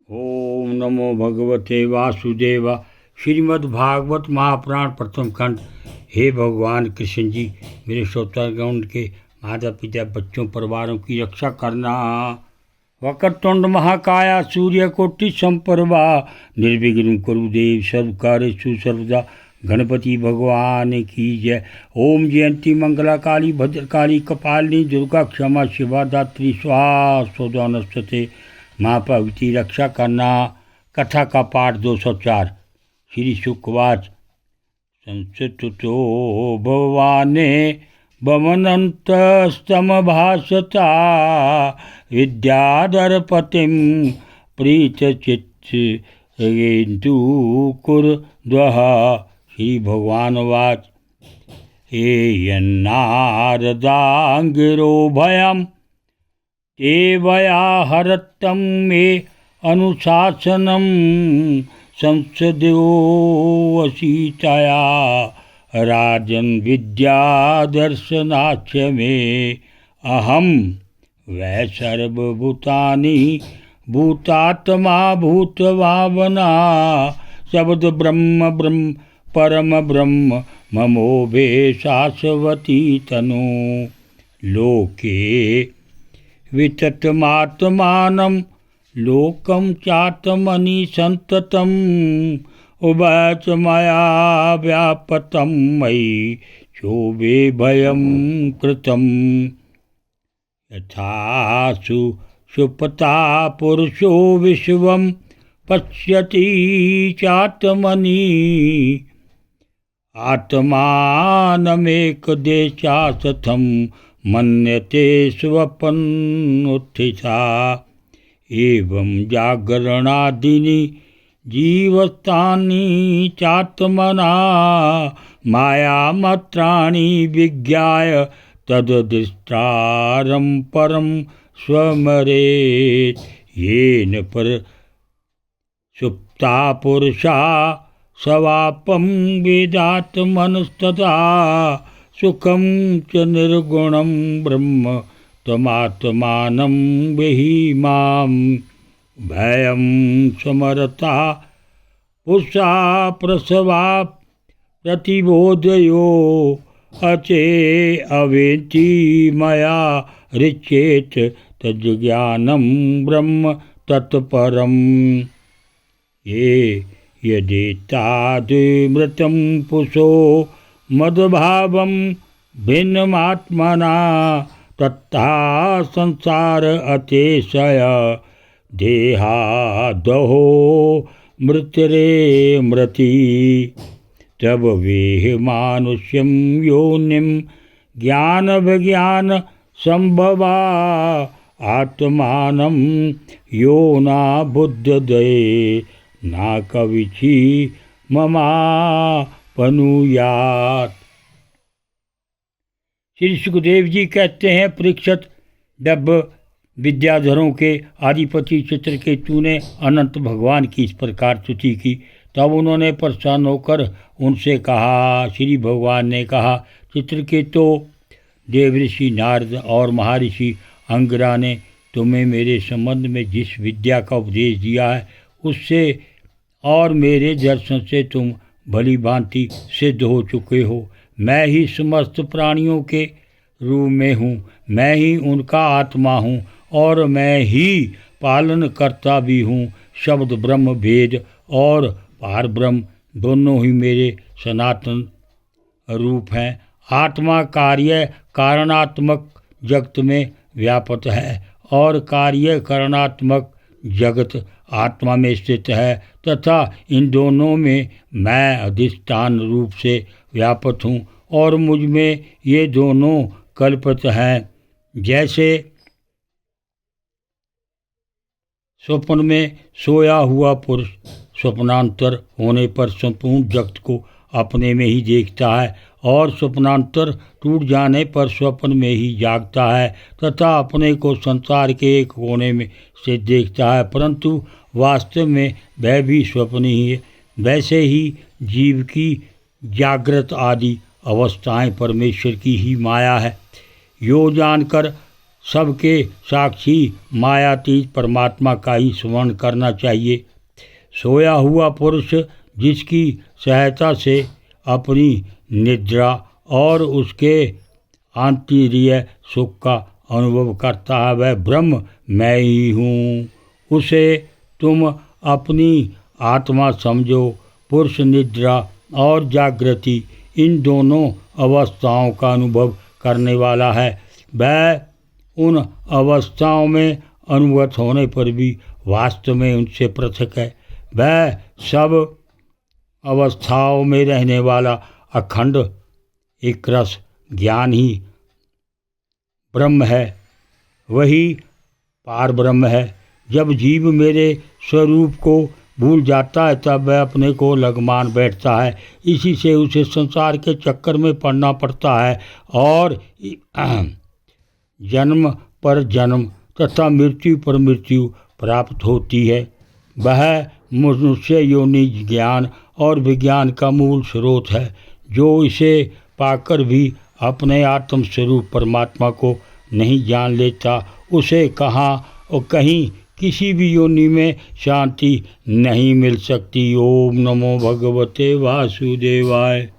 ओम नमो भगवते वासुदेवा। श्रीमद्भागवत महापुराण प्रथम खंड। हे भगवान कृष्ण जी, मेरे श्रोतागण के माता पिता बच्चों परिवारों की रक्षा करना। वक्रतुंड महाकाया सूर्यकोटि संप्रभा निर्विघ्नं कुरु देव सर्वकार्येषु सर्वदा। गणपति भगवान की जय। ओम जयंती मंगला काली भद्रकाली कपालिनी दुर्गा क्षमा शिवा दात्री स्वाहा स्वदा नमस्ते। माँ भगवती रक्षा करना। कथा का पाठ 204। श्री शुकवाच। संस्तुतो भगवाने भवनन्तस्तमभासता विद्याधरपतिं प्रीतचित्तयन्तु कुर्द्वः। श्री भगवान वाच। हे यन्नारदाङ्गिरो भयम् एवया हरत्तं मे अनुशासनं संसदोऽसीतया राजन् विद्यादर्शनाच्च मे अहं वै सर्वभूतानि भूतात्मा भूतभावना शब्द ब्रह्म ब्रह्म परम ब्रह्म ममोभे शाश्वती तनु लोके विततमात्मानं लोकं चात्मनि संततम् उवाच मया व्यापतं मयि शोभे भयं कृतं यथा सुषुप्ता पुरुषो विश्वं पश्यति चात्मनि आत्मानमेकदेशासथं मन्यते स्वपन्नुत्थिता। एवं जागरणादीनि जीवस्तानि चात्मना मायामात्राणि विज्ञाय तद्दृष्टारं परं स्वमरेत्। येन पर सुप्ता पुरुषा सवापं वेदात्मनस्तथा सुखं च निर्गुणं ब्रह्म त्वमात्मानं विहि मां भयं समरता पुषा प्रसवा प्रतिबोधयो अचे अवेति मया ऋचेत तज्ज्ञानं ब्रह्म तत्परम्। ये यदेतादृमृतं पुषो मद्भावं भिन्नमात्मना तत्था संसार अतिशय देहादहो मृतरे मृति। तब वेह मानुष्यं योनिं ज्ञान विज्ञान संभवा आत्मानं यो न बुद्धदये न कविचि ममापनुयात्। श्री सुखदेव जी कहते हैं, परीक्षित, जब विद्याधरों के आदिपति चित्रकेतु ने अनंत भगवान की इस प्रकार स्तुति की, तब उन्होंने परेशान होकर उनसे कहा। श्री भगवान ने कहा, चित्रकेतु, देवऋषि नारद और महर्षि अंगिरा ने तुम्हें मेरे संबंध में जिस विद्या का उपदेश दिया है, उससे और मेरे दर्शन से तुम भली भांति सिद्ध हो चुके हो। मैं ही समस्त प्राणियों के रूप में हूँ, मैं ही उनका आत्मा हूँ और मैं ही पालन करता भी हूँ। शब्द ब्रह्म भेद और पार ब्रह्म दोनों ही मेरे सनातन रूप हैं। आत्मा कार्य कारणात्मक जगत में व्यापक है और कार्य करणात्मक जगत आत्मा में स्थित है तथा इन दोनों में मैं अधिष्ठान रूप से व्यापक हूँ और मुझ में ये दोनों कल्पित हैं। जैसे स्वप्न में सोया हुआ पुरुष स्वप्नांतर होने पर संपूर्ण जगत को अपने में ही देखता है और स्वप्नांतर टूट जाने पर स्वप्न में ही जागता है तथा अपने को संसार के एक कोने में से देखता है, परंतु वास्तव में वह भी स्वप्न ही है। वैसे ही जीव की जागृत आदि अवस्थाएं परमेश्वर की ही माया है। यो जानकर सबके साक्षी मायातीत परमात्मा का ही स्मरण करना चाहिए। सोया हुआ पुरुष जिसकी सहायता से अपनी निद्रा और उसके आंतर्य सुख का अनुभव करता है, वह ब्रह्म मैं ही हूँ। उसे तुम अपनी आत्मा समझो। पुरुष निद्रा और जागृति इन दोनों अवस्थाओं का अनुभव करने वाला है। वह उन अवस्थाओं में अनुभूत होने पर भी वास्तव में उनसे पृथक है। वह सब अवस्थाओं में रहने वाला अखंड एक रस ज्ञान ही ब्रह्म है, वही पार ब्रह्म है। जब जीव मेरे स्वरूप को भूल जाता है तब वह अपने को अलग मान बैठता है। इसी से उसे संसार के चक्कर में पड़ना पड़ता है और जन्म पर जन्म तथा मृत्यु पर मृत्यु प्राप्त होती है। वह मनुष्य योनि ज्ञान और विज्ञान का मूल स्रोत है। जो इसे पाकर भी अपने आत्म स्वरूप परमात्मा को नहीं जान लेता, उसे कहाँ और कहीं किसी भी योनि में शांति नहीं मिल सकती। ओम नमो भगवते वासुदेवाय।